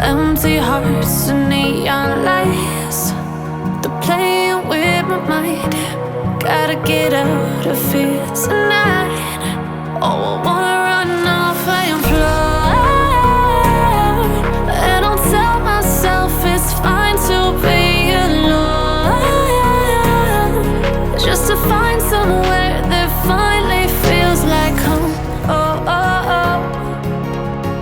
Empty hearts and neon lights, they're playing with my mind. Gotta get out of here tonight. Oh, I wanna run off and fly, and I'll tell myself it's fine to be alone, just to find somewhere that finally feels like home. Oh, oh, oh.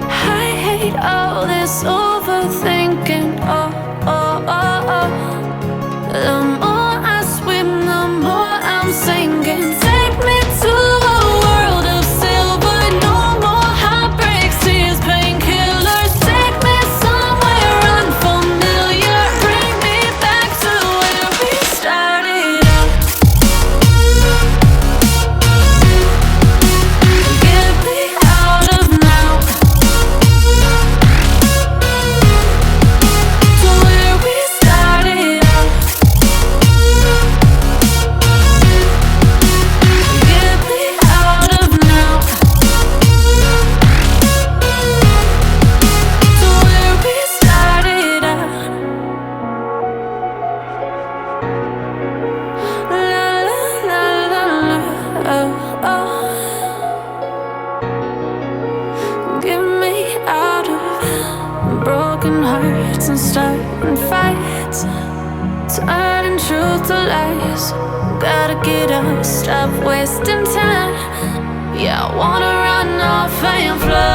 I hate all this overthinking. Oh, oh, oh, oh. The more I swim, the more I'm sinking. Take me to a world of silver. No more heartbreaks, tears, painkillers. Take me somewhere unfamiliar. Bring me back to where we started out. Get me out of now, to where we started out. Get me out of now, to where we started out. La la la la la, oh, oh. Get me out of broken hearts and starting fights, turning truth to lies. Gotta get up, stop wasting time. Yeah, I wanna run off and fly.